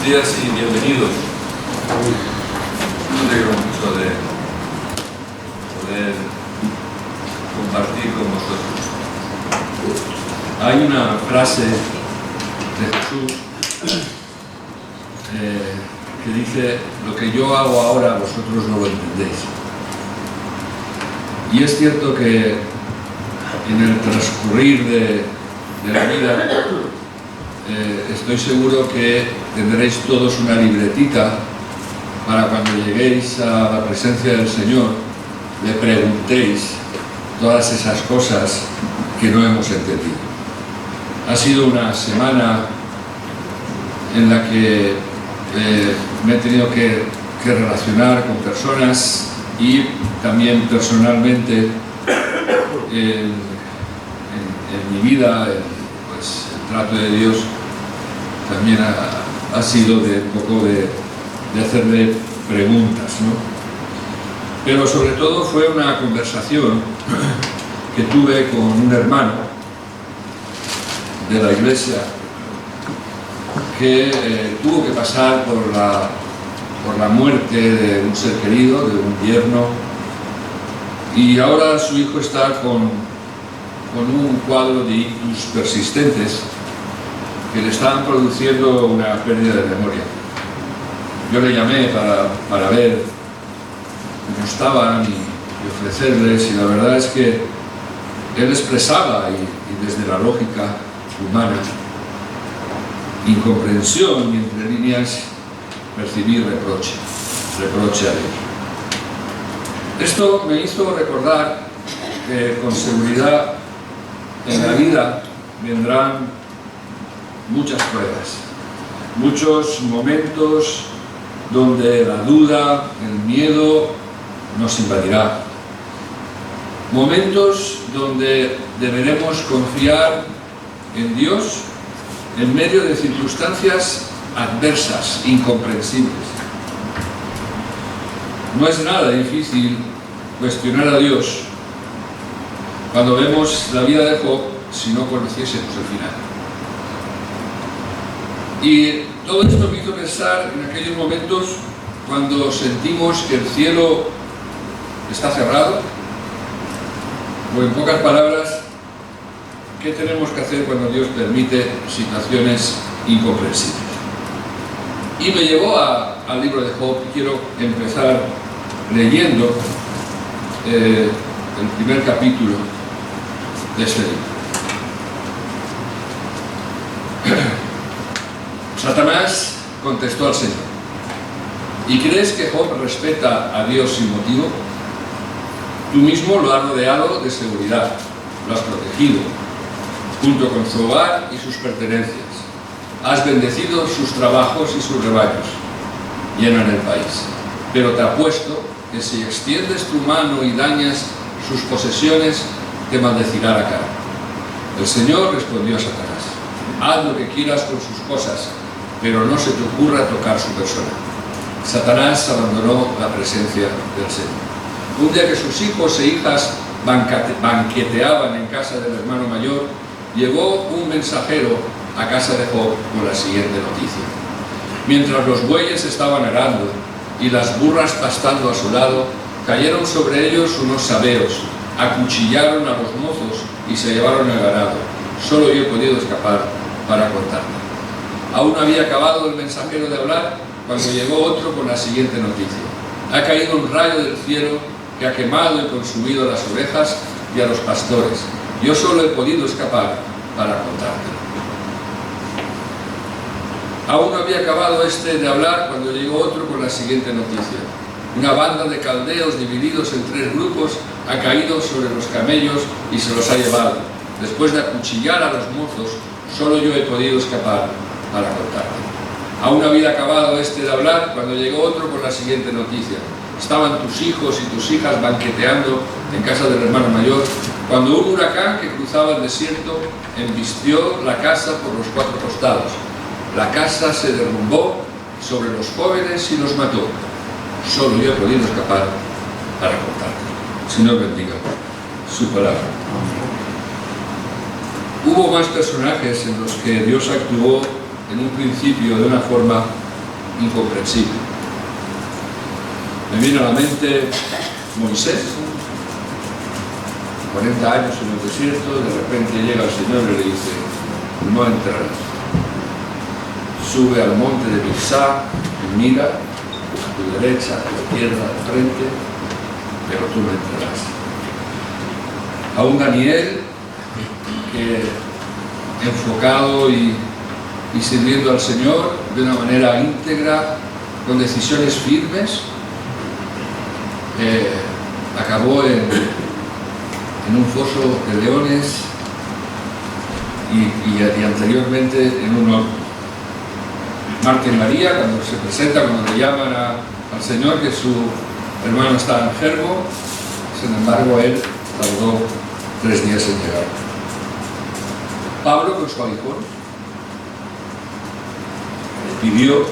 Buenos días y bienvenidos. Me alegro mucho de poder compartir con vosotros. Hay una frase de Jesús que dice: lo que yo hago ahora vosotros no lo entendéis. Y es cierto que en el transcurrir de la vida estoy seguro que tendréis todos una libretita para cuando lleguéis a la presencia del Señor le preguntéis todas esas cosas que no hemos entendido. Ha sido una semana en la que me he tenido que relacionar con personas y también personalmente en mi vida, pues el trato de Dios también ha sido de un poco de hacerle preguntas, ¿no? Pero sobre todo fue una conversación que tuve con un hermano de la iglesia que tuvo que pasar por la muerte de un ser querido, de un yerno, y ahora su hijo está con un cuadro de ictus persistentes que le estaban produciendo una pérdida de memoria. Yo le llamé para ver cómo estaban y ofrecerles, y la verdad es que él expresaba, y desde la lógica humana, incomprensión, y entre líneas percibir reproche a Dios. Esto me hizo recordar que con seguridad en la vida vendrán muchas pruebas, muchos momentos donde la duda, el miedo nos invadirá, momentos donde deberemos confiar en Dios en medio de circunstancias adversas, incomprensibles. No es nada difícil cuestionar a Dios cuando vemos la vida de Job si no conociésemos el final. Y todo esto me hizo pensar en aquellos momentos cuando sentimos que el cielo está cerrado, o en pocas palabras, ¿qué tenemos que hacer cuando Dios permite situaciones incomprensibles? Y me llevó al libro de Job. Quiero empezar leyendo el primer capítulo de este libro. Satanás contestó al Señor: ¿y crees que Job respeta a Dios sin motivo? Tú mismo lo has rodeado de seguridad, lo has protegido, junto con su hogar y sus pertenencias. Has bendecido sus trabajos y sus rebaños. Llenan el país. Pero te apuesto que si extiendes tu mano y dañas sus posesiones, te maldecirá la cara. El Señor respondió a Satanás: haz lo que quieras con sus cosas, pero no se te ocurra tocar su persona. Satanás abandonó la presencia del Señor. Un día que sus hijos e hijas banqueteaban en casa del hermano mayor, llegó un mensajero a casa de Job con la siguiente noticia: mientras los bueyes estaban arando y las burras pastando a su lado, cayeron sobre ellos unos sabeos, acuchillaron a los mozos y se llevaron el ganado. Solo yo he podido escapar para contarme. Aún no había acabado el mensajero de hablar cuando llegó otro con la siguiente noticia: ha caído un rayo del cielo que ha quemado y consumido a las ovejas y a los pastores. Yo solo he podido escapar para contártelo. Aún no había acabado este de hablar cuando llegó otro con la siguiente noticia: una banda de caldeos divididos en 3 grupos ha caído sobre los camellos y se los ha llevado. Después de acuchillar a los mozos, solo yo he podido escapar para contarte. Aún no había acabado este de hablar cuando llegó otro con la siguiente noticia: estaban tus hijos y tus hijas banqueteando en casa del hermano mayor, cuando un huracán que cruzaba el desierto embistió la casa por los 4 costados. La casa se derrumbó sobre los jóvenes y los mató. Solo yo he podido escapar para contarte. Señor bendiga su palabra. Hubo más personajes en los que Dios actuó en un principio de una forma incomprensible. Me viene a la mente Moisés, 40 años en el desierto, de repente llega el Señor y le dice: no entrarás. Sube al monte de Pisá y mira a tu derecha, a tu izquierda, al frente, pero tú no entrarás. A un Daniel que, enfocado y sirviendo al Señor de una manera íntegra, con decisiones firmes, acabó en un foso de leones y anteriormente en un horno. Marta y María, cuando se presenta, cuando le llaman al Señor que su hermano está enfermo, sin embargo él tardó 3 días en llegar. Pablo, con su aguijón, pidió.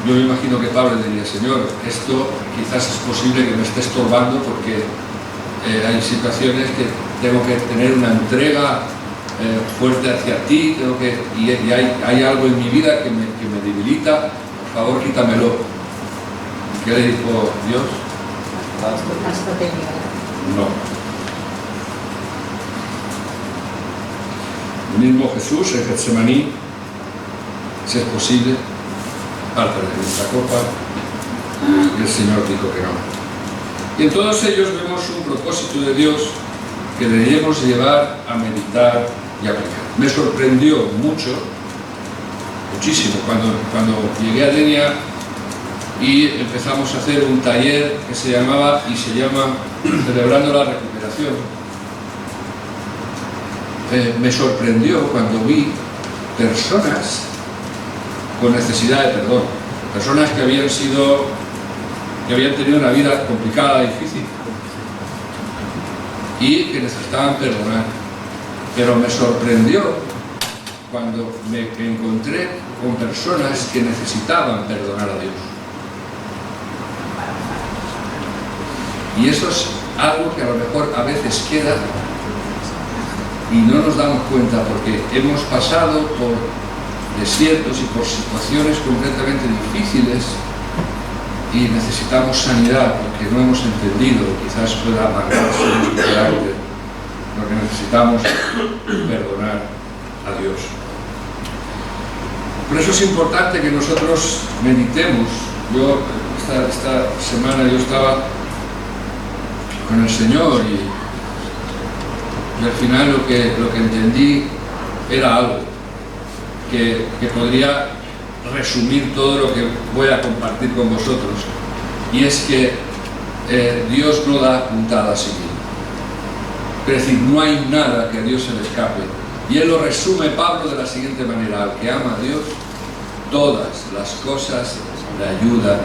Yo me imagino que Pablo le diría: Señor, esto quizás es posible que me esté estorbando porque hay situaciones que tengo que tener una entrega fuerte hacia ti, y hay algo en mi vida que me debilita, por favor quítamelo. ¿Qué le dijo Dios? No. El mismo Jesús en Getsemaní, si es posible, parte de nuestra copa, y el Señor dijo que no. Y en todos ellos vemos un propósito de Dios que debemos llevar a meditar y aplicar. Me sorprendió muchísimo, cuando llegué a Denia y empezamos a hacer un taller que se llamaba y se llama Celebrando la Recuperación. Me sorprendió cuando vi personas con necesidad de perdón, personas que habían tenido una vida complicada, difícil, y que necesitaban perdonar. Pero me sorprendió cuando me encontré con personas que necesitaban perdonar a Dios. Y eso es algo que a lo mejor a veces queda y no nos damos cuenta, porque hemos pasado por desiertos y por situaciones completamente difíciles y necesitamos sanidad porque no hemos entendido, quizás pueda marcarse nuestro carácter, porque necesitamos perdonar a Dios. Por eso es importante que nosotros meditemos. Esta semana yo estaba con el Señor y al final lo que entendí era algo que podría resumir todo lo que voy a compartir con vosotros, y es que Dios no da puntada sin hilo. Es decir, no hay nada que a Dios se le escape, y él lo resume Pablo de la siguiente manera: al que ama a Dios, todas las cosas le ayudan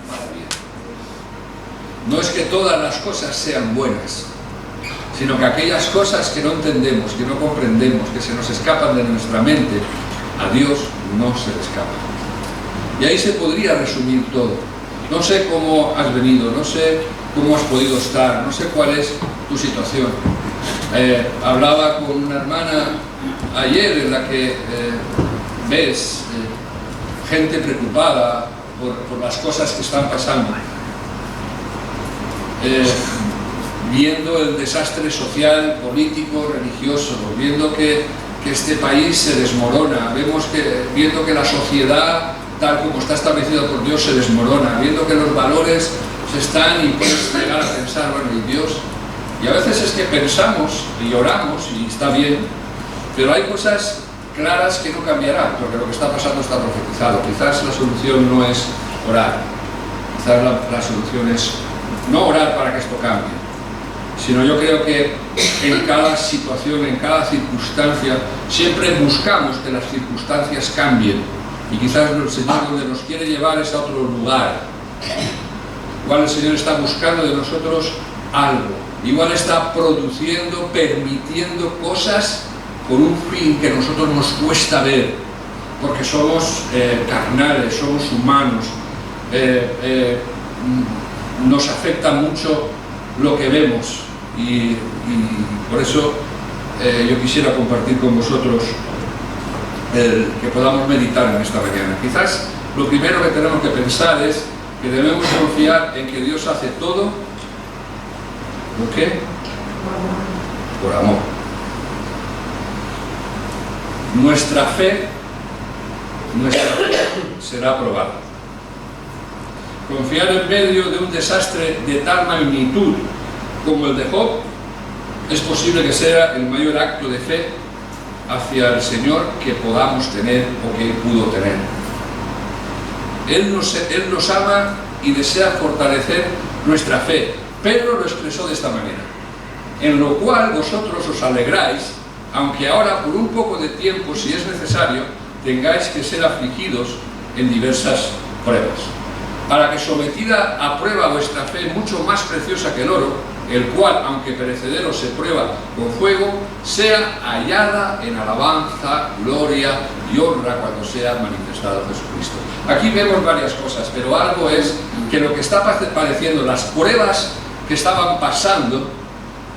para bien. No es que todas las cosas sean buenas, sino que aquellas cosas que no entendemos, que no comprendemos, que se nos escapan de nuestra mente, a Dios no se le escapa. Y ahí se podría resumir todo. No sé cómo has venido, no sé cómo has podido estar, no sé cuál es tu situación. Hablaba con una hermana ayer en la que ves gente preocupada por las cosas que están pasando. Viendo el desastre social, político, religioso, viendo que este país se desmorona, viendo que la sociedad, tal como está establecida por Dios, se desmorona, viendo que los valores se están, y puedes llegar a pensar, bueno, ¿y Dios? Y a veces es que pensamos y oramos, y está bien, pero hay cosas claras que no cambiarán, porque lo que está pasando está profetizado. Quizás la solución no es orar, quizás la solución es no orar para que esto cambie, sino yo creo que en cada situación, en cada circunstancia, siempre buscamos que las circunstancias cambien, y quizás el Señor donde nos quiere llevar es a otro lugar. Igual el Señor está buscando de nosotros algo, igual está produciendo, permitiendo cosas con un fin que a nosotros nos cuesta ver, porque somos carnales, somos humanos, nos afecta mucho lo que vemos, y por eso yo quisiera compartir con vosotros que podamos meditar en esta mañana. Quizás lo primero que tenemos que pensar es que debemos confiar en que Dios hace todo. ¿Por qué? Por amor. Nuestra fe será probada. Confiar en medio de un desastre de tal magnitud como el de Job es posible que sea el mayor acto de fe hacia el Señor que podamos tener o que Él pudo tener. Él nos ama y desea fortalecer nuestra fe. Pedro lo expresó de esta manera: en lo cual vosotros os alegráis, aunque ahora por un poco de tiempo, si es necesario, tengáis que ser afligidos en diversas pruebas, para que sometida a prueba vuestra fe, mucho más preciosa que el oro, el cual, aunque perecedero, se prueba con fuego, sea hallada en alabanza, gloria y honra cuando sea manifestado Jesucristo. Aquí vemos varias cosas, pero algo es que lo que está padeciendo, las pruebas que estaban pasando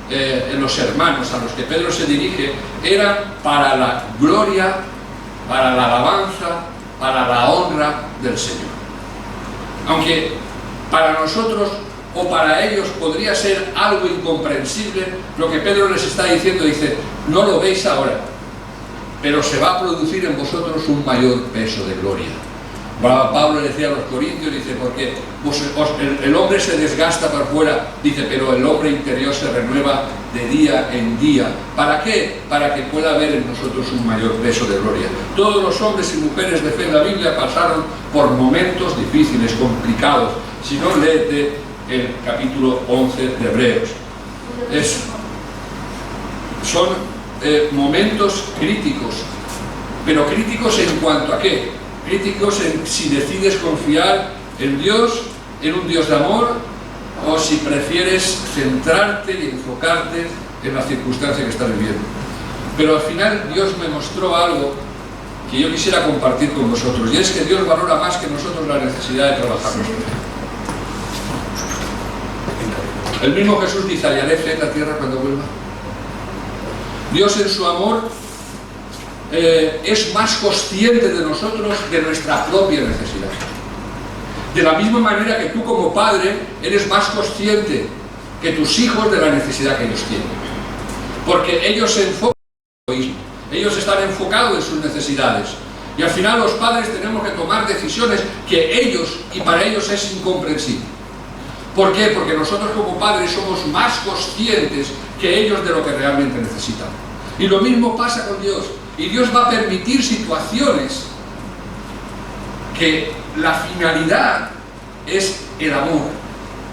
en los hermanos a los que Pedro se dirige, eran para la gloria, para la alabanza, para la honra del Señor. Aunque para nosotros o para ellos podría ser algo incomprensible, lo que Pedro les está diciendo, dice: no lo veis ahora, pero se va a producir en vosotros un mayor peso de gloria. Pablo le decía a los corintios, dice, porque el hombre se desgasta por fuera, dice, pero el hombre interior se renueva de día en día. ¿Para qué? Para que pueda haber en nosotros un mayor peso de gloria. Todos los hombres y mujeres de fe en la Biblia pasaron por momentos difíciles, complicados. Si no, léete el capítulo 11 de Hebreos. Son momentos críticos, pero críticos en cuanto a qué. Críticos en si decides confiar en Dios, en un Dios de amor, o si prefieres centrarte y enfocarte en la circunstancia que estás viviendo. Pero al final Dios me mostró algo que yo quisiera compartir con vosotros, y es que Dios valora más que nosotros la necesidad de trabajar nuestra fe. El mismo Jesús dice: hallaré fe en la tierra cuando vuelva. Dios en su amor es más consciente de nosotros, de nuestra propia necesidad. De la misma manera que tú como padre eres más consciente que tus hijos de la necesidad que ellos tienen. Porque ellos se enfocan en el egoísmo, ellos están enfocados en sus necesidades. Y al final los padres tenemos que tomar decisiones que ellos, y para ellos es incomprensible. ¿Por qué? Porque nosotros como padres somos más conscientes que ellos de lo que realmente necesitan. Y lo mismo pasa con Dios. Y Dios va a permitir situaciones que la finalidad es el amor.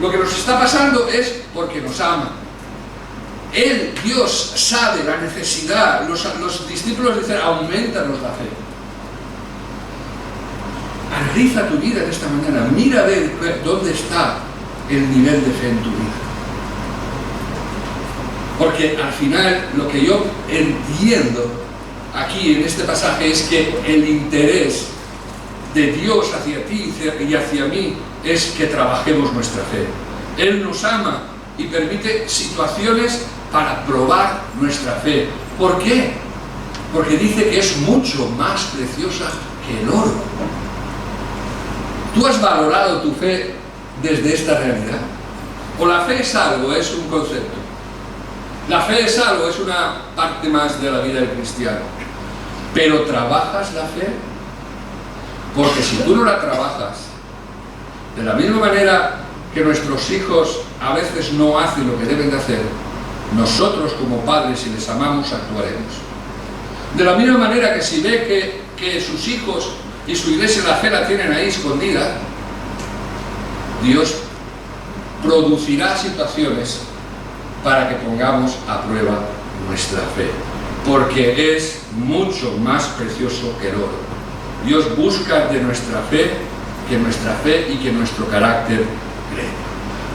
Lo que nos está pasando es porque nos ama. Él, Dios, sabe la necesidad. Los discípulos dicen: aumentanos la fe. Analiza tu vida en esta mañana. Mira a ver dónde está el nivel de fe en tu vida. Porque al final lo que yo entiendo aquí en este pasaje es que el interés de Dios hacia ti y hacia mí es que trabajemos nuestra fe. Él nos ama y permite situaciones para probar nuestra fe. ¿Por qué? Porque dice que es mucho más preciosa que el oro. ¿Tú has valorado tu fe desde esta realidad? ¿O la fe es algo, es un concepto? La fe es algo, es una parte más de la vida del cristiano. ¿Pero trabajas la fe? Porque si tú no la trabajas, de la misma manera que nuestros hijos a veces no hacen lo que deben de hacer, nosotros como padres, si les amamos, actuaremos. De la misma manera que si ve que sus hijos y su iglesia la fe la tienen ahí escondida, Dios producirá situaciones para que pongamos a prueba nuestra fe, porque es mucho más precioso que el oro. Dios busca de nuestra fe y que nuestro carácter cree.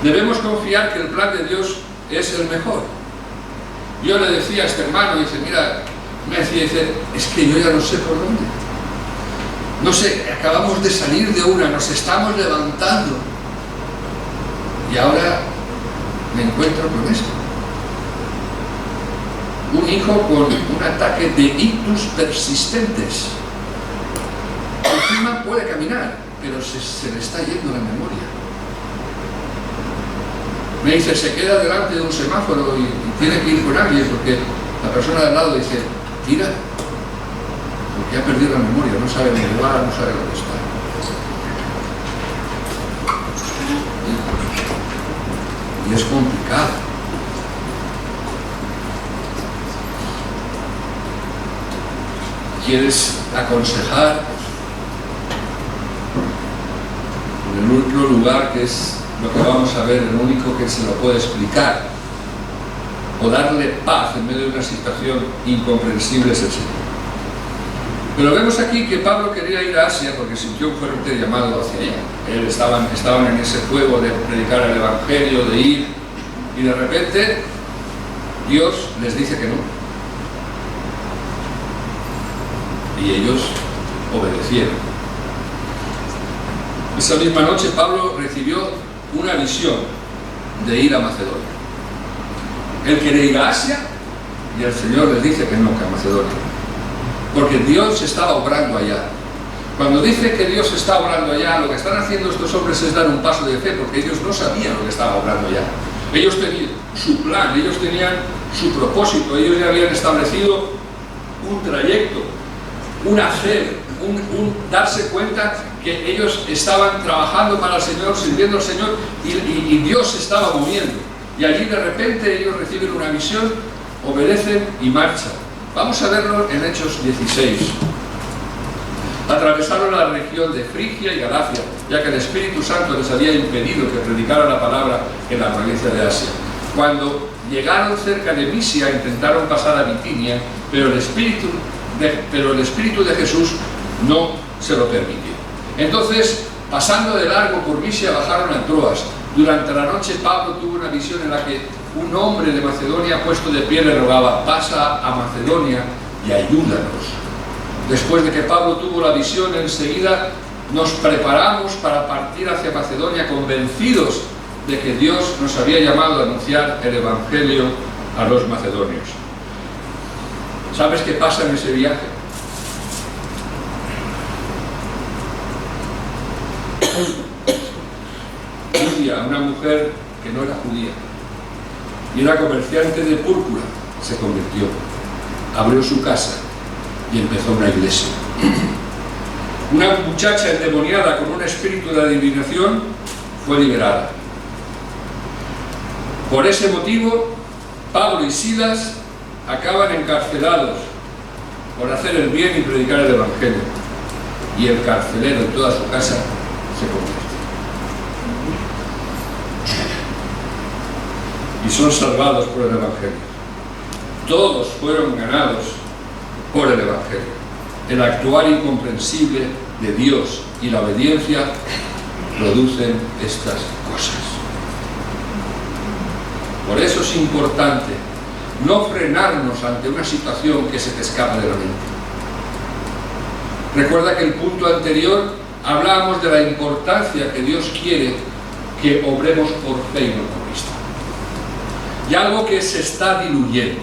Debemos confiar que el plan de Dios es el mejor. Yo le decía a este hermano, dice, mira, me decía, es que yo ya no sé por dónde. No sé, acabamos de salir de una, nos estamos levantando. Y ahora me encuentro con esto. Un hijo con un ataque de ictus persistentes. misma puede caminar, pero se le está yendo la memoria. Me dice, se queda delante de un semáforo y tiene que ir con alguien porque la persona de al lado dice, tira, porque ha perdido la memoria, no sabe dónde va, no sabe dónde está. Y es complicado. ¿Quieres aconsejar? En el único lugar que es lo que vamos a ver, el único que se lo puede explicar o darle paz en medio de una situación incomprensible es el Señor. Pero vemos aquí que Pablo quería ir a Asia porque sintió un fuerte llamado hacia allá. Él estaban en ese juego de predicar el Evangelio, de ir, y de repente Dios les dice que no. Y ellos obedecieron. Esa misma noche Pablo recibió una visión de ir a Macedonia. Él quería ir a Asia y el Señor les dice que no, que a Macedonia. Porque Dios estaba obrando allá. Cuando dice que Dios está obrando allá, lo que están haciendo estos hombres es dar un paso de fe, porque ellos no sabían lo que estaba obrando allá. Ellos tenían su plan, ellos tenían su propósito, ellos ya habían establecido un trayecto, un hacer, un darse cuenta que ellos estaban trabajando para el Señor, sirviendo al Señor, y Dios se estaba moviendo. Y allí de repente ellos reciben una visión, obedecen y marchan. Vamos a verlo en Hechos 16. Atravesaron la región de Frigia y Galacia, ya que el Espíritu Santo les había impedido que predicara la palabra en la provincia de Asia. Cuando llegaron cerca de Misia, intentaron pasar a Bitinia, pero el Espíritu de Jesús no se lo permitió. Entonces, pasando de largo por Misia, bajaron a Troas. Durante la noche Pablo tuvo una visión en la que un hombre de Macedonia, puesto de pie, le rogaba: pasa a Macedonia y ayúdanos. Después de que Pablo tuvo la visión, enseguida nos preparamos para partir hacia Macedonia, convencidos de que Dios nos había llamado a anunciar el Evangelio a los macedonios. ¿Sabes qué pasa en ese viaje? Lidia, una mujer que no era judía y era comerciante de púrpura, se convirtió, abrió su casa y empezó una iglesia. Una muchacha endemoniada con un espíritu de adivinación fue liberada. Por ese motivo, Pablo y Silas acaban encarcelados por hacer el bien y predicar el Evangelio, y el carcelero en toda su casa se convierte. Y son salvados por el Evangelio. Todos fueron ganados por el Evangelio. El actuar incomprensible de Dios y la obediencia producen estas cosas. Por eso es importante no frenarnos ante una situación que se te escapa de la mente. Recuerda que el punto anterior hablábamos de la importancia que Dios quiere que obremos por fe y no por vista. Y algo que se está diluyendo,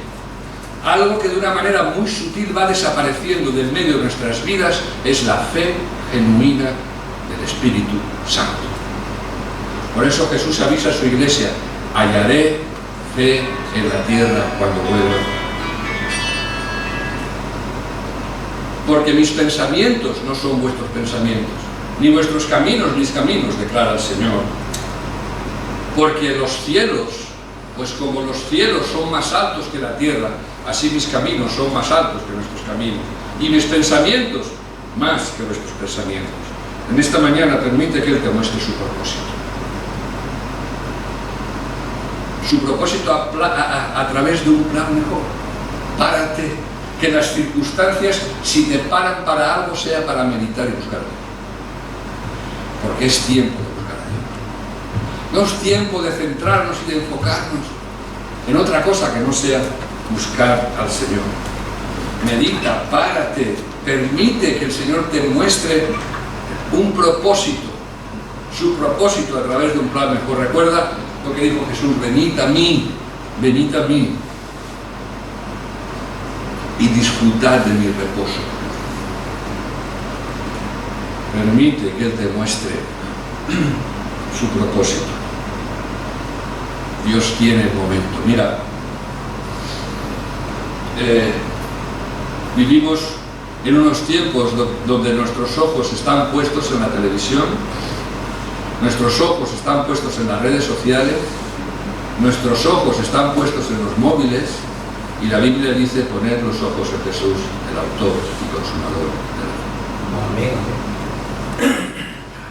algo que de una manera muy sutil va desapareciendo del medio de nuestras vidas, es la fe genuina del Espíritu Santo. Por eso Jesús avisa a su iglesia: hallaré fe en la tierra cuando vuelva. Porque mis pensamientos no son vuestros pensamientos, ni vuestros caminos mis caminos, declara el Señor. Porque los cielos, pues como los cielos son más altos que la tierra, así mis caminos son más altos que nuestros caminos, y mis pensamientos más que vuestros pensamientos. En esta mañana permite que Él te muestre su propósito. Su propósito a través de un plan mejor. Párate, que las circunstancias, si te paran para algo, sea para meditar y buscar a Dios. Porque es tiempo de buscar a Dios. No es tiempo de centrarnos y de enfocarnos en otra cosa que no sea buscar al Señor. Medita, párate, permite que el Señor te muestre un propósito, su propósito a través de un plan mejor. Recuerda lo que dijo Jesús: venid a mí y disfrutad de mi reposo. Permite que Él te muestre su propósito. Dios tiene el momento. Mira, vivimos en unos tiempos donde nuestros ojos están puestos en la televisión, nuestros ojos están puestos en las redes sociales, nuestros ojos están puestos en los móviles, y la Biblia dice poner los ojos en Jesús, el autor y consumador de la fe.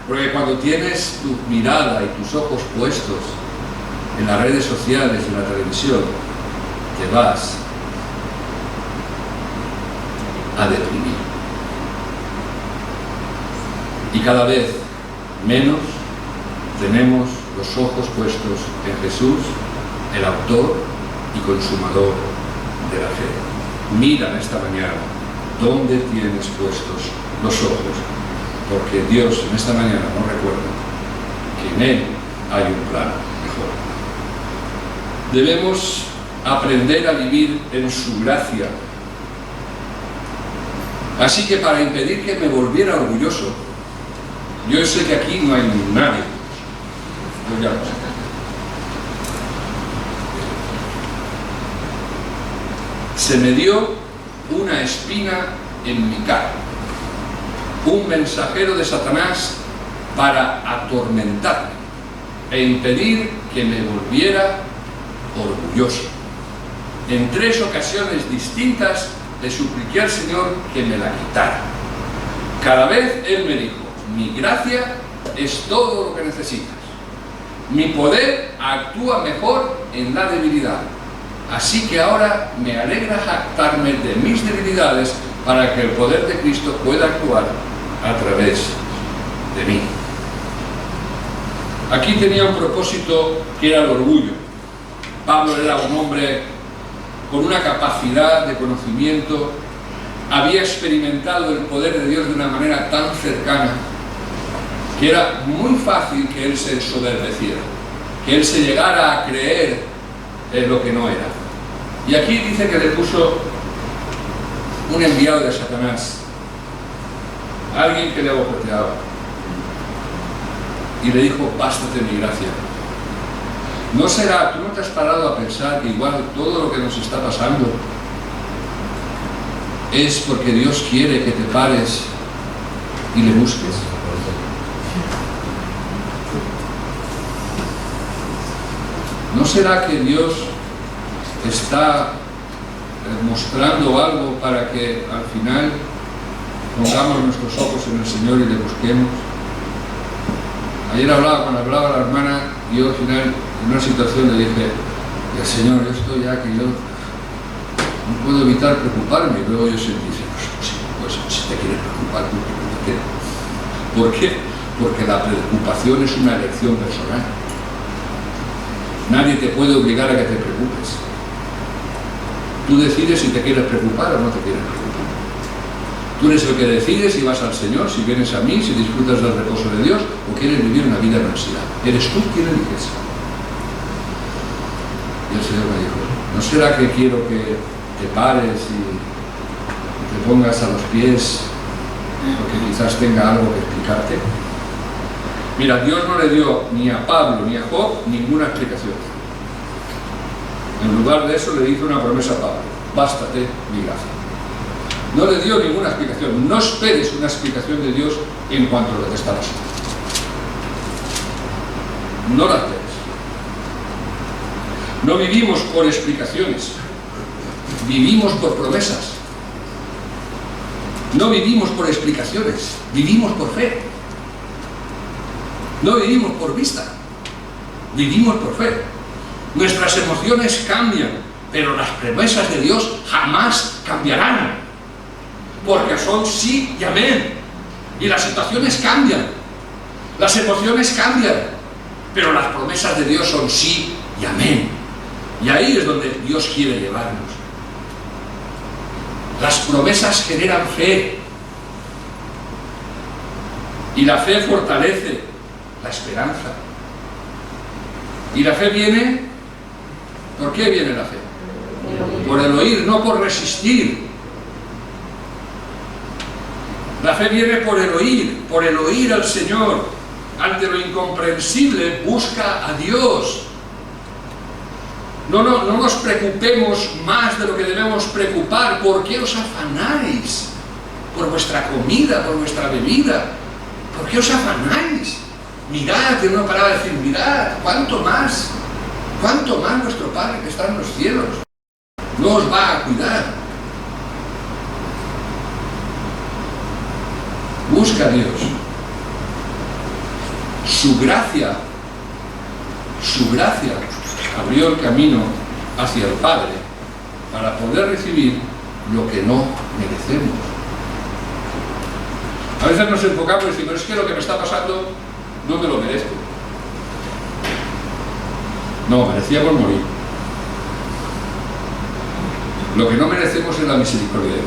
Porque cuando tienes tu mirada y tus ojos puestos en las redes sociales, en la televisión, te vas a deprimir. Y cada vez menos tenemos los ojos puestos en Jesús, el autor y consumador de la fe. Mira esta mañana dónde tienes puestos los ojos, porque Dios en esta mañana nos recuerda que en Él hay un plan mejor. Debemos aprender a vivir en su gracia. Así que para impedir que me volviera orgulloso, yo sé que aquí no hay nadie. Pues ya lo sé. Se me dio una espina en mi cara, un mensajero de Satanás para atormentarme e impedir que me volviera orgulloso. En 3 ocasiones distintas le supliqué al Señor que me la quitara. Cada vez Él me dijo: mi gracia es todo lo que necesitas. Mi poder actúa mejor en la debilidad. Así que ahora me alegra jactarme de mis debilidades para que el poder de Cristo pueda actuar a través de mí. Aquí tenía un propósito que era el orgullo. Pablo era un hombre con una capacidad de conocimiento, había experimentado el poder de Dios de una manera tan cercana que era muy fácil que él se ensoberbeciera, que él se llegara a creer lo que no era. Y aquí dice que le puso un enviado de Satanás, alguien que le abofeteaba, y le dijo: bástate mi gracia. ¿No será, tú no te has parado a pensar que igual todo lo que nos está pasando es porque Dios quiere que te pares y le busques? ¿No será que Dios está mostrando algo para que al final pongamos nuestros ojos en el Señor y le busquemos? Ayer cuando hablaba la hermana, yo al final en una situación le dije: Señor, yo estoy ya que yo no puedo evitar preocuparme. Y luego yo sentí: pues si te quieres preocupar, tú preocúpate. ¿Por qué? Porque la preocupación es una elección personal. Nadie te puede obligar a que te preocupes. Tú decides si te quieres preocupar o no te quieres preocupar. Tú eres el que decides si vas al Señor, si vienes a mí, si disfrutas del reposo de Dios o quieres vivir una vida en ansiedad. Eres tú quien eliges. Y el Señor me dijo: ¿no será que quiero que te pares y te pongas a los pies porque quizás tenga algo que explicarte? Mira, Dios no le dio ni a Pablo ni a Job ninguna explicación. En lugar de eso le hizo una promesa a Pablo: bástate mi gracia. No le dio ninguna explicación. No esperes una explicación de Dios en cuanto a lo que está pasando. No la esperes. No vivimos por explicaciones, vivimos por promesas. No vivimos por explicaciones, vivimos por fe. No vivimos por vista, vivimos por fe. Nuestras emociones cambian, pero las promesas de Dios jamás cambiarán, porque son sí y amén. Y las situaciones cambian, las emociones cambian, pero las promesas de Dios son sí y amén. Y ahí es donde Dios quiere llevarnos. Las promesas generan fe, y la fe fortalece la esperanza. Y la fe viene, ¿por qué viene la fe? Por el oír, no por resistir. La fe viene por el oír al Señor. Ante lo incomprensible, busca a Dios. No nos preocupemos más de lo que debemos preocupar. ¿Por qué os afanáis? Por vuestra comida, por vuestra bebida. ¿Por qué os afanáis? Mirad, que no paraba de decir, mirad, cuánto más vuestro Padre que está en los cielos no os va a cuidar. Busca a Dios. Su gracia abrió el camino hacia el Padre para poder recibir lo que no merecemos. A veces nos enfocamos y decimos, es que lo que me está pasando no me lo merezco. No, merecíamos morir. Lo que no merecemos es la misericordia de Dios.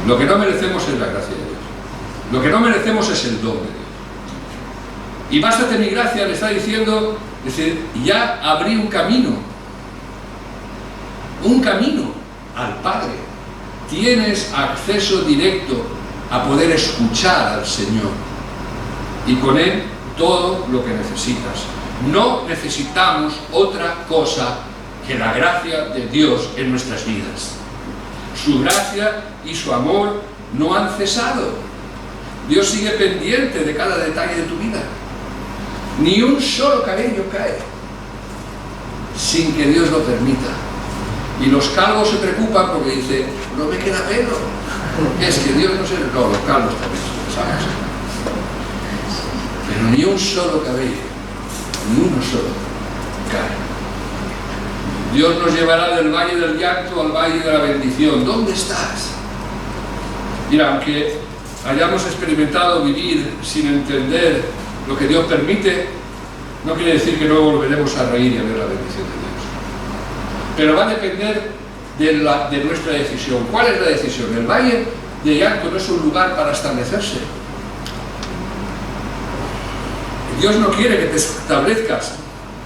Lo que no merecemos es la gracia de Dios. Lo que no merecemos es el don de Dios. Y bástate mi gracia, le está diciendo, ya abrí un camino al Padre. Tienes acceso directo a poder escuchar al Señor y con Él todo lo que necesitas. No necesitamos otra cosa que la gracia de Dios en nuestras vidas. Su gracia y su amor no han cesado. Dios sigue pendiente de cada detalle de tu vida. Ni un solo cabello cae sin que Dios lo permita. Y los calvos se preocupan porque dicen, no me queda pelo. Es que Dios no se... No, los calvos también se lo saben. Pero ni un solo cabello, ni uno solo cae. Dios nos llevará del valle del llanto al valle de la bendición. ¿Dónde estás? Mira, aunque hayamos experimentado vivir sin entender lo que Dios permite, no quiere decir que no volveremos a reír y a ver la bendición de Dios. Pero va a depender de nuestra decisión. ¿Cuál es la decisión? El valle de llanto no es un lugar para establecerse. Dios no quiere que te establezcas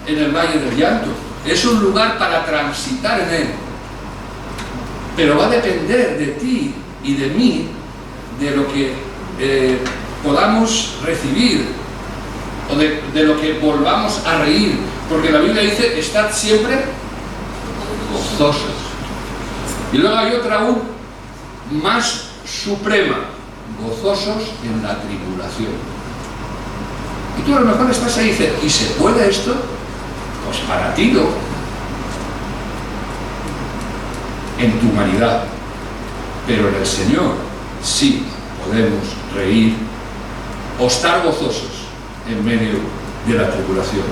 en el valle del llanto. Es un lugar para transitar en él. Pero va a depender de ti y de mí, de lo que podamos recibir o de lo que volvamos a reír, porque la Biblia dice, estad siempre gozosos. Y luego hay otra aún más suprema, gozosos en la tribulación. Y tú a lo mejor estás ahí y dices, ¿y se puede esto? Pues para ti no, en tu humanidad, pero en el Señor sí podemos reír o estar gozosos en medio de la tribulación.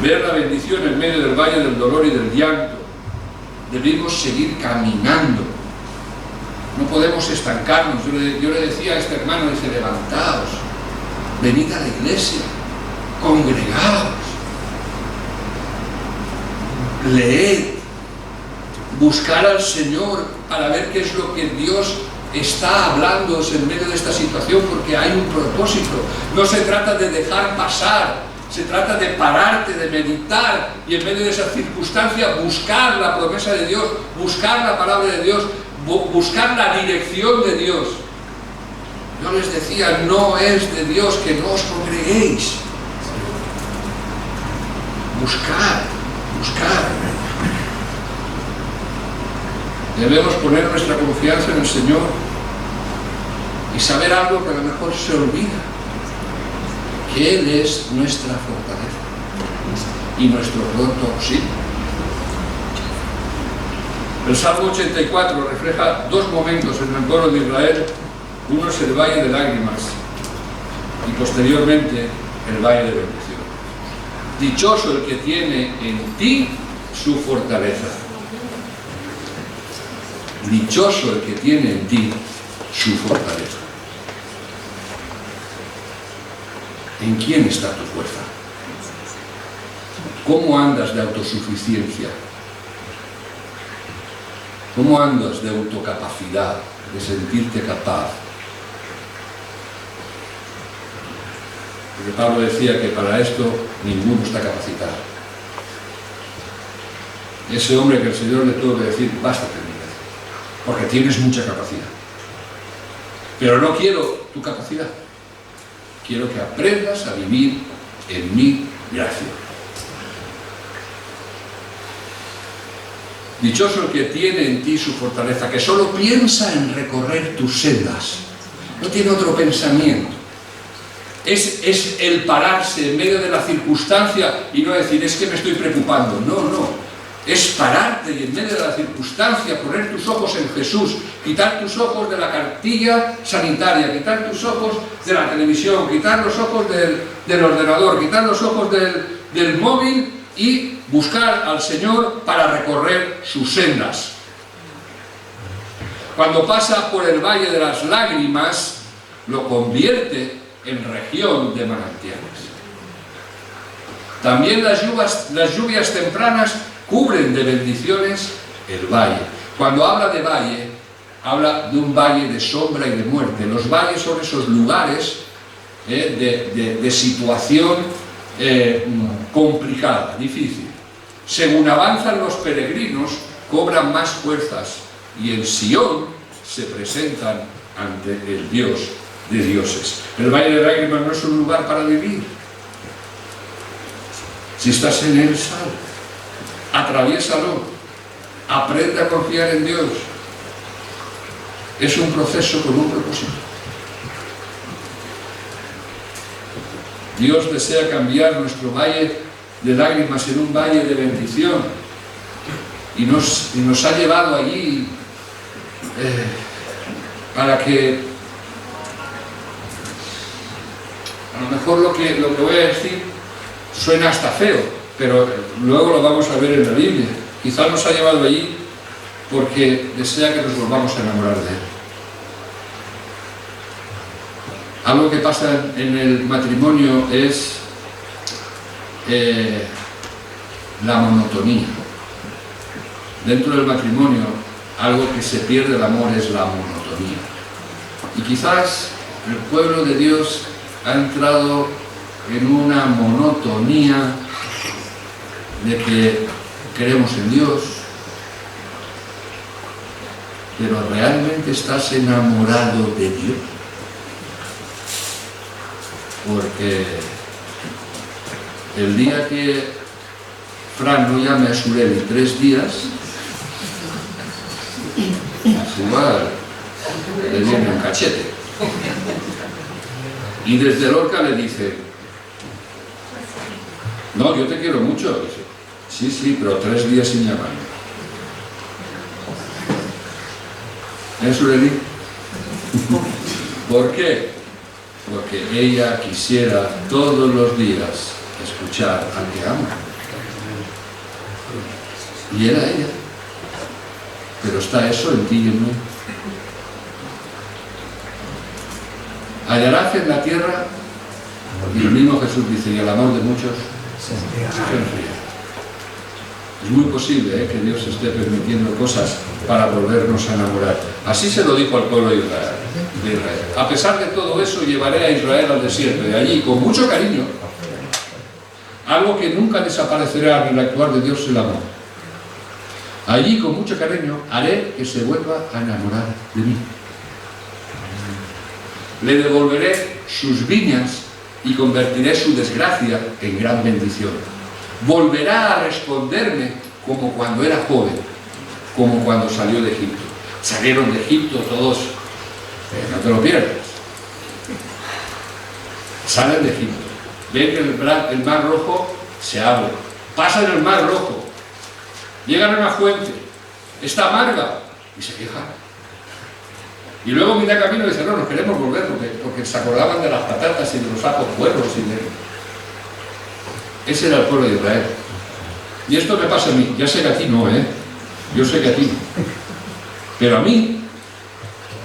Ver la bendición en medio del valle del dolor y del llanto. Debemos seguir caminando. No podemos estancarnos. Yo le decía a este hermano, dice, levantaos, venid a la iglesia, congregaos, leed, buscar al Señor para ver qué es lo que Dios está hablándoos en medio de esta situación, porque hay un propósito. No se trata de dejar pasar, se trata de pararte, de meditar y en medio de esa circunstancia buscar la promesa de Dios, buscar la palabra de Dios, buscar la dirección de Dios. Yo les decía, no es de Dios que no os congreguéis. Buscar. Debemos poner nuestra confianza en el Señor y saber algo que a lo mejor se olvida, que Él es nuestra fortaleza y nuestro pronto auxilio. El Salmo 84 refleja dos momentos en el pueblo de Israel. Uno es el valle de lágrimas y posteriormente el valle de bendición. Dichoso el que tiene en ti su fortaleza. Dichoso el que tiene en ti su fortaleza. ¿En quién está tu fuerza? ¿Cómo andas de autosuficiencia? ¿Cómo andas de autocapacidad, de sentirte capaz? Porque Pablo decía que para esto ninguno está capacitado. Ese hombre que el Señor le tuvo que decir, bástate, porque tienes mucha capacidad. Pero no quiero tu capacidad. Quiero que aprendas a vivir en mi gracia. Dichoso el que tiene en ti su fortaleza, que solo piensa en recorrer tus sendas. No tiene otro pensamiento. Es el pararse en medio de la circunstancia y no decir, es que me estoy preocupando. No, no. Es pararte y en medio de la circunstancia poner tus ojos en Jesús, quitar tus ojos de la cartilla sanitaria, quitar tus ojos de la televisión, quitar los ojos del ordenador, quitar los ojos del móvil y buscar al Señor para recorrer sus sendas. Cuando pasa por el valle de las lágrimas, lo convierte en región de manantiales. También las lluvias tempranas cubren de bendiciones el valle. Cuando habla de valle, habla de un valle de sombra y de muerte. Los valles son esos lugares de situación complicada, difícil. Según avanzan los peregrinos, cobran más fuerzas y en Sion se presentan ante el Dios de dioses. El valle de lágrimas no es un lugar para vivir. Si estás en él, sal, atraviésalo, aprende a confiar en Dios. Es un proceso con un propósito. Dios desea cambiar nuestro valle de lágrimas en un valle de bendición y nos ha llevado allí para que a lo mejor lo que voy a decir suena hasta feo, pero luego lo vamos a ver en la Biblia. Quizás nos ha llevado allí porque desea que nos volvamos a enamorar de Él. Algo que pasa en el matrimonio es la monotonía. Dentro del matrimonio, algo que se pierde el amor es la monotonía. Y quizás el pueblo de Dios ha entrado en una monotonía de que creemos en Dios, pero ¿realmente estás enamorado de Dios? Porque el día que Fran no llame a su Levi 3 días, igual le viene un cachete. Y desde Lorca le dice, no, yo te quiero mucho. Dice, sí, sí, pero 3 días sin llamarme. ¿Es su Levi? ¿Por qué? Porque ella quisiera todos los días escuchar al que ama. Y era ella. Pero está eso en ti y en mí. Hallarás en la tierra, y el mismo Jesús dice, y el amor de muchos se enfría. Es muy posible que Dios esté permitiendo cosas para volvernos a enamorar. Así se lo dijo al pueblo de Israel. A pesar de todo eso, llevaré a Israel al desierto, y allí, con mucho cariño, algo que nunca desaparecerá en el actuar de Dios, el amor. Allí, con mucho cariño, haré que se vuelva a enamorar de mí. Le devolveré sus viñas y convertiré su desgracia en gran bendición. Volverá a responderme como cuando era joven, como cuando salió de Egipto. Salieron de Egipto todos, no te lo pierdas. Salen de Egipto, ven que el mar rojo se abre, pasan el mar rojo, llegan a una fuente, está amarga y se quejan. Y luego mira camino y dice, no, nos queremos volver porque se acordaban de las patatas y de los ajos puerros y de... Ese era el pueblo de Israel. Y esto me pasa a mí. Ya sé que a ti no, yo sé que a ti no. Pero a mí,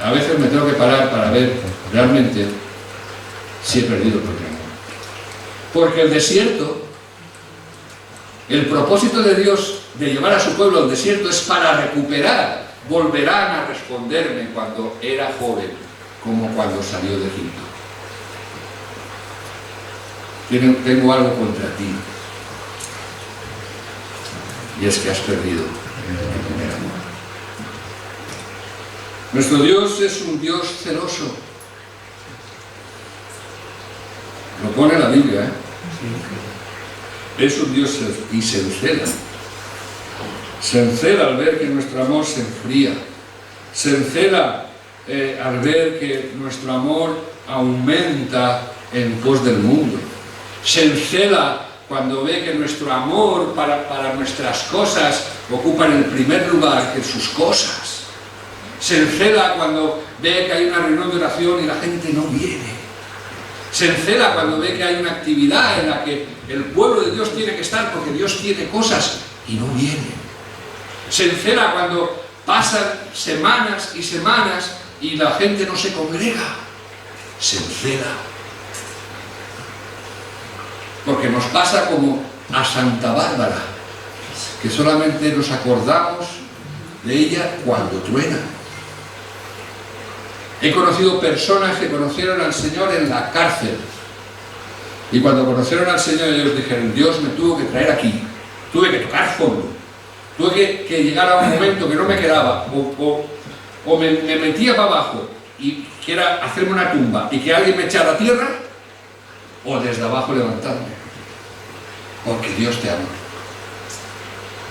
a veces me tengo que parar para ver realmente si he perdido el problema. Porque el desierto, el propósito de Dios de llevar a su pueblo al desierto es para recuperar. Volverán a responderme cuando era joven, como cuando salió de Egipto. Tengo algo contra ti, y es que has perdido el primer amor. Nuestro Dios es un Dios celoso. Lo pone la Biblia, ¿eh? Es un Dios celoso y se encela. Se encela al ver que nuestro amor se enfría. Se encela al ver que nuestro amor aumenta en pos del mundo. Se encela cuando ve que nuestro amor para nuestras cosas ocupa el primer lugar que sus cosas. Se encela cuando ve que hay una reunión de oración y la gente no viene. Se encela cuando ve que hay una actividad en la que el pueblo de Dios tiene que estar porque Dios tiene cosas y no viene. Se encela cuando pasan semanas y semanas y la gente no se congrega. Se encela. Porque nos pasa como a Santa Bárbara, que solamente nos acordamos de ella cuando truena. He conocido personas que conocieron al Señor en la cárcel. Y cuando conocieron al Señor ellos dijeron, Dios me tuvo que traer aquí. Tuve que tocar fondo. Tuve que llegar a un momento que no me quedaba. O me metía para abajo y que era hacerme una tumba y que alguien me echara a tierra, o desde abajo levantarme. Porque Dios te ama.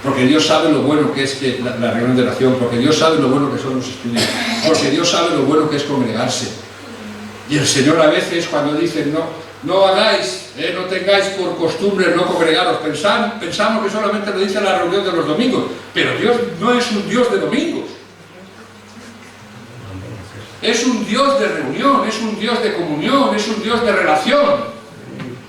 Porque Dios sabe lo bueno que es la reunión de oración, porque Dios sabe lo bueno que son los estudios, porque Dios sabe lo bueno que es congregarse. Y el Señor a veces cuando dice, no hagáis, no tengáis por costumbre no congregaros, pensamos que solamente lo dice la reunión de los domingos, pero Dios no es un Dios de domingos. Es un Dios de reunión, es un Dios de comunión, es un Dios de relación.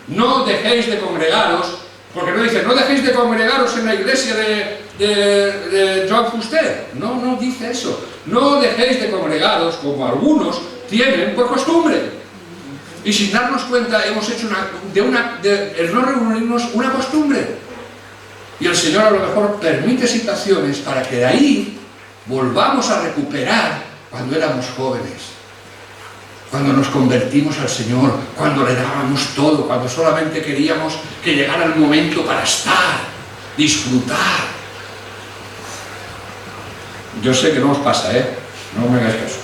No dejéis de congregaros, porque no dice, no dejéis de congregaros en la iglesia de Joan Fuster. No dice eso. No dejéis de congregaros, como algunos tienen por costumbre. Y sin darnos cuenta hemos hecho el no reunirnos una costumbre. Y el Señor a lo mejor permite situaciones para que de ahí volvamos a recuperar cuando éramos jóvenes. Cuando nos convertimos al Señor, cuando le dábamos todo, cuando solamente queríamos que llegara el momento para estar, disfrutar. Yo sé que no os pasa, no me hagáis caso.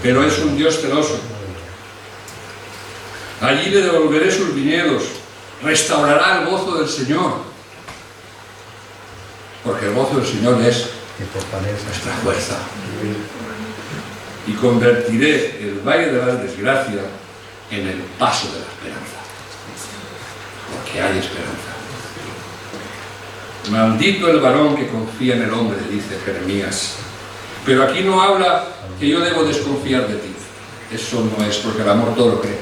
Pero es un Dios celoso. Allí le devolveré sus viñedos, restaurará el gozo del Señor. Porque el gozo del Señor es nuestra fuerza. Y convertiré el valle de la desgracia en el paso de la esperanza. Porque hay esperanza. Maldito el varón que confía en el hombre, dice Jeremías. Pero aquí no habla que yo debo desconfiar de ti. Eso no es, porque el amor todo lo cree.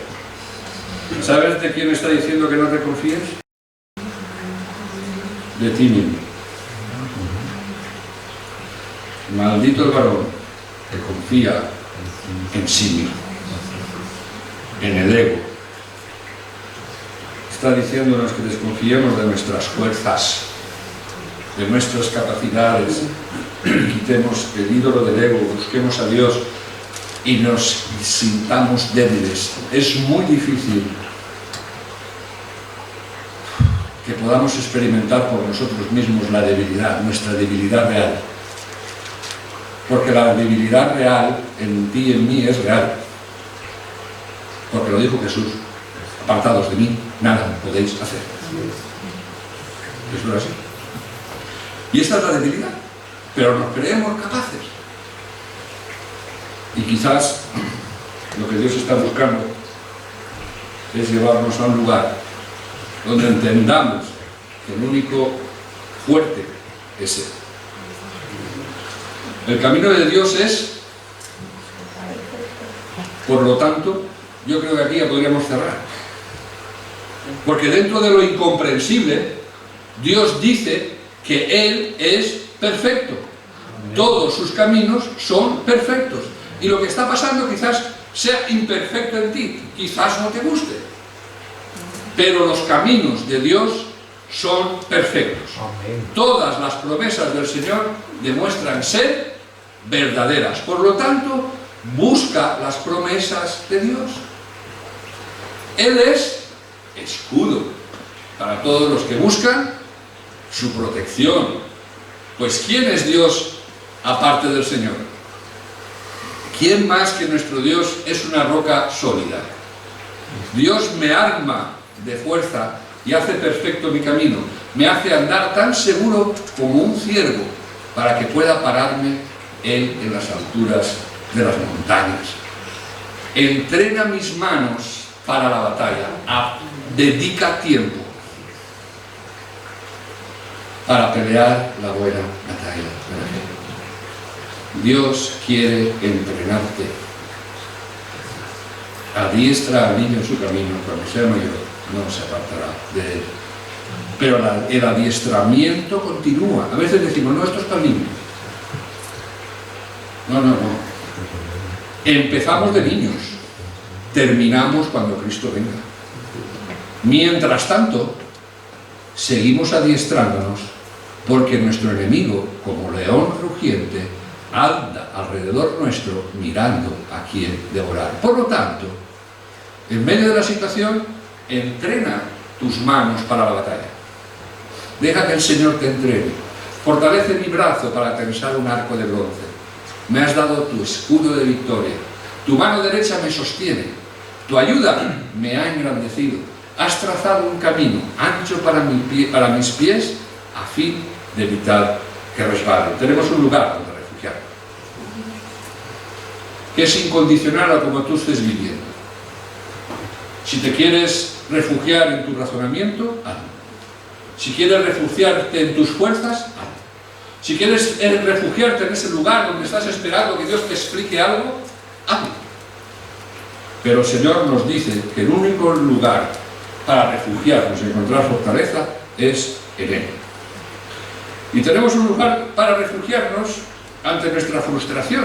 ¿Sabes de quién está diciendo que no te confíes? De ti mismo. Maldito el varón que confía en sí mismo, en el ego. Está diciéndonos que desconfiemos de nuestras fuerzas, de nuestras capacidades, y quitemos el ídolo del ego, busquemos a Dios y nos sintamos débiles. Es muy difícil que podamos experimentar por nosotros mismos la debilidad, nuestra debilidad real. Porque la debilidad real en ti y en mí es real. Porque lo dijo Jesús. Apartados de mí, nada podéis hacer. Eso es así. Y esta es la debilidad. Pero nos creemos capaces. Y quizás lo que Dios está buscando es llevarnos a un lugar donde entendamos que el único fuerte es Él. El camino de Dios es, por lo tanto, yo creo que aquí ya podríamos cerrar. Porque dentro de lo incomprensible, Dios dice que Él es perfecto. Todos sus caminos son perfectos. Y lo que está pasando quizás sea imperfecto en ti, quizás no te guste. Pero los caminos de Dios son perfectos. Todas las promesas del Señor demuestran ser verdaderas. Por lo tanto, busca las promesas de Dios. Él es escudo para todos los que buscan su protección. Pues ¿quién es Dios aparte del Señor. ¿Quién más que nuestro Dios es una roca sólida? Dios me arma de fuerza y hace perfecto mi camino. Me hace andar tan seguro como un ciervo para que pueda pararme Él en las alturas de las montañas. Entrena mis manos para la batalla. Dedica tiempo para pelear la buena batalla de la fe. Dios quiere entrenarte. Adiestra al niño en su camino, cuando sea mayor no se apartará de él. Pero el adiestramiento continúa. A veces decimos, no, esto es para el niño. No. Empezamos de niños, terminamos cuando Cristo venga. Mientras tanto, seguimos adiestrándonos, porque nuestro enemigo, como león rugiente, anda alrededor nuestro mirando a quién devorar. Por lo tanto, en medio de la situación, entrena tus manos para la batalla. Deja que el Señor te entrene. Fortalece mi brazo para tensar un arco de bronce. Me has dado tu escudo de victoria. Tu mano derecha me sostiene. Tu ayuda me ha engrandecido. Has trazado un camino ancho para mis pies a fin de evitar que resbalen. Tenemos un lugar donde refugiarnos, que es incondicional a como tú estés viviendo. Si te quieres refugiar en tu razonamiento, hazlo. Si quieres refugiarte en tus fuerzas, hazlo. Si quieres refugiarte en ese lugar donde estás esperando que Dios te explique algo, hazlo. Pero el Señor nos dice que el único lugar para refugiarnos y encontrar fortaleza es en Él. Y tenemos un lugar para refugiarnos ante nuestra frustración,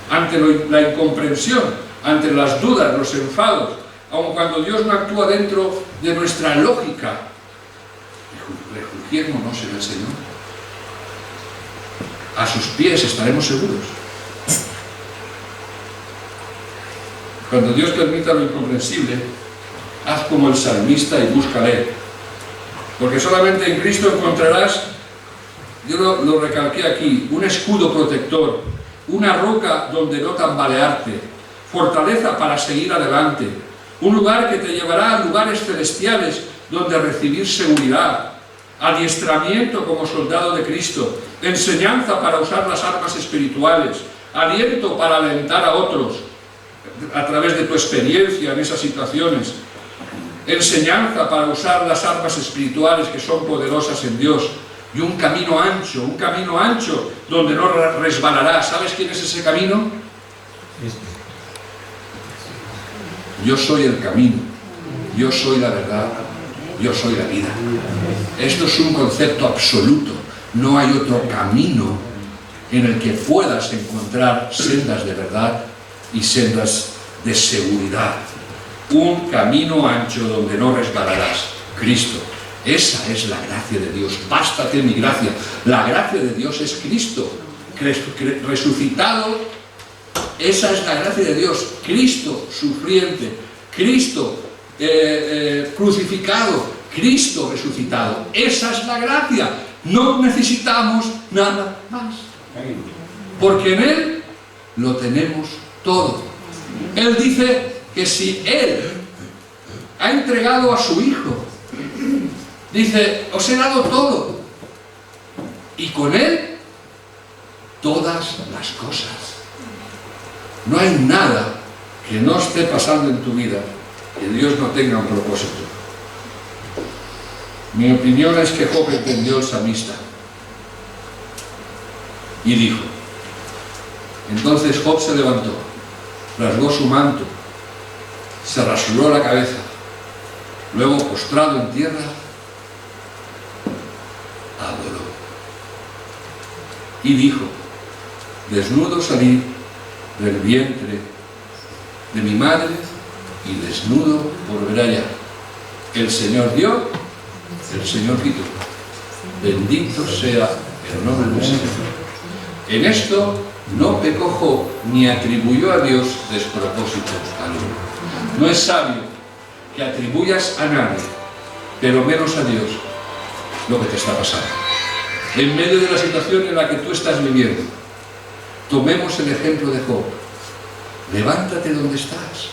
ante la incomprensión, ante las dudas, los enfados, aun cuando Dios no actúa dentro de nuestra lógica. Refugiémonos en el Señor. A sus pies estaremos seguros. Cuando Dios permita lo incomprensible, haz como el salmista y búscale. Porque solamente en Cristo encontrarás, yo lo recalqué aquí, un escudo protector, una roca donde no tambalearte, fortaleza para seguir adelante, un lugar que te llevará a lugares celestiales donde recibir seguridad, adiestramiento como soldado de Cristo, enseñanza para usar las armas espirituales, aliento para alentar a otros a través de tu experiencia en esas situaciones, enseñanza para usar las armas espirituales que son poderosas en Dios, y un camino ancho donde no resbalarás. ¿Sabes quién es ese camino? Yo soy el camino, yo soy la verdad, yo soy la vida. Esto es un concepto absoluto. No hay otro camino en el que puedas encontrar sendas de verdad y sendas de seguridad. Un camino ancho donde no resbalarás. Cristo. Esa es la gracia de Dios. Bástate mi gracia. La gracia de Dios es Cristo resucitado. Esa es la gracia de Dios. Cristo sufriente, Cristo crucificado, Cristo resucitado. Esa es la gracia. No necesitamos nada más, porque en Él lo tenemos todo. Él dice que si Él ha entregado a su Hijo, dice, os he dado todo, y con Él todas las cosas. No hay nada que no esté pasando en tu vida que Dios no tenga un propósito. Mi opinión es que Job entendió el salmista y dijo. Entonces Job se levantó, rasgó su manto, se rasuró la cabeza, luego postrado en tierra, adoró y dijo: desnudo salí del vientre de mi madre y desnudo volveré allá. El Señor dio, el Señor quitó. Bendito sea el nombre del Señor. En esto no pecó Job ni atribuyó a Dios despropósito alguno. No es sabio que atribuyas a nadie, pero menos a Dios, lo que te está pasando. En medio de la situación en la que tú estás viviendo, Tomemos el ejemplo de Job. Levántate donde estás.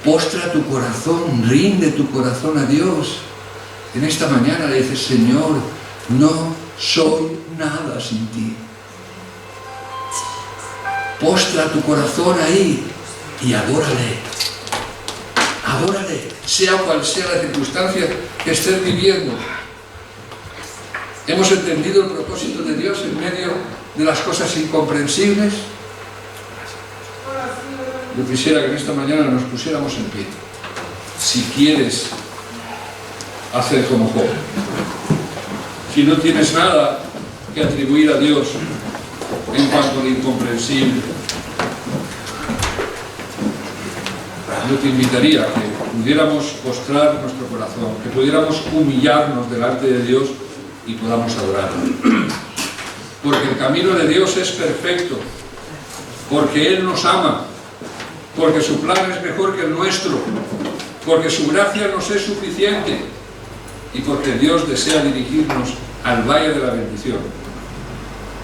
Postra tu corazón, rinde tu corazón a Dios. En esta mañana le dices, Señor, no soy nada sin ti. Postra tu corazón ahí y adórale. Adórale, sea cual sea la circunstancia que estés viviendo. ¿Hemos entendido el propósito de Dios en medio de las cosas incomprensibles? Yo quisiera que en esta mañana nos pusiéramos en pie. Si quieres hacer como Job, si no tienes nada que atribuir a Dios en cuanto a lo incomprensible, yo te invitaría a que pudiéramos postrar nuestro corazón, que pudiéramos humillarnos delante de Dios y podamos adorarlo. Porque el camino de Dios es perfecto, porque Él nos ama, porque su plan es mejor que el nuestro, porque su gracia nos es suficiente y porque Dios desea dirigirnos al valle de la bendición,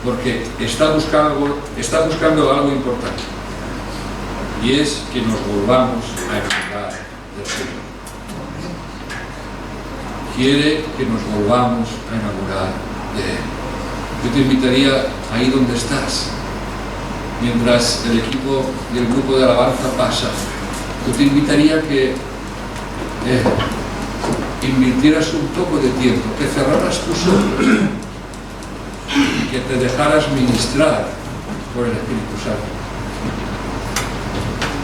porque está buscando algo importante, y es que nos volvamos a enamorar del Señor. Quiere que nos volvamos a enamorar de Él. Yo te invitaría ahí donde estás, mientras el equipo y el grupo de alabanza pasa, yo te invitaría que invirtieras un poco de tiempo, que cerraras tus ojos y que te dejaras ministrar por el Espíritu Santo.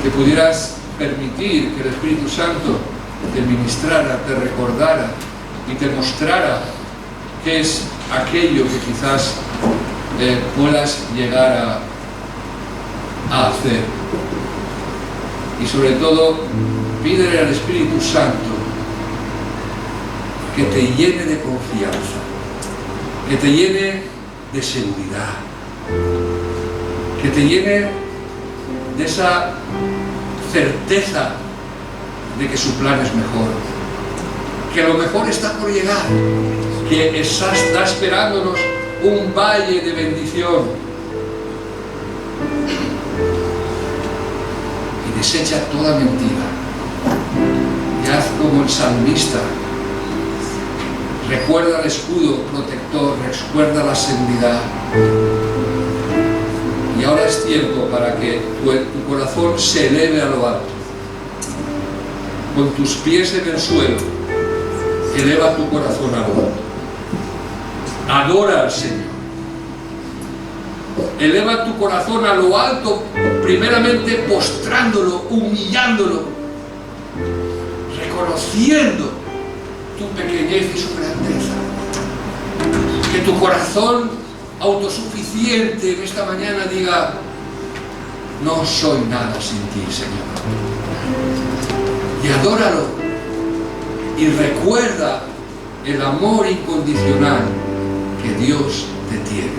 Que pudieras permitir que el Espíritu Santo te ministrara, te recordara y te mostrara qué es aquello que quizás puedas llegar a hacer. Y sobre todo, pídele al Espíritu Santo que te llene de confianza, que te llene de seguridad, que te llene de esa certeza de que su plan es mejor, que lo mejor está por llegar, que está esperándonos un valle de bendición. Y desecha toda mentira y haz como el salmista. Recuerda el escudo protector, recuerda la seguridad. Y ahora es tiempo para que tu corazón se eleve a lo alto. Con tus pies en el suelo, eleva tu corazón a lo alto. Adora al Señor. Eleva tu corazón a lo alto, primeramente postrándolo, humillándolo, reconociendo tu pequeñez y su grandeza. Que tu corazón autosuficiente en esta mañana diga: no soy nada sin ti, Señor. Y adóralo y recuerda el amor incondicional que Dios te tiene.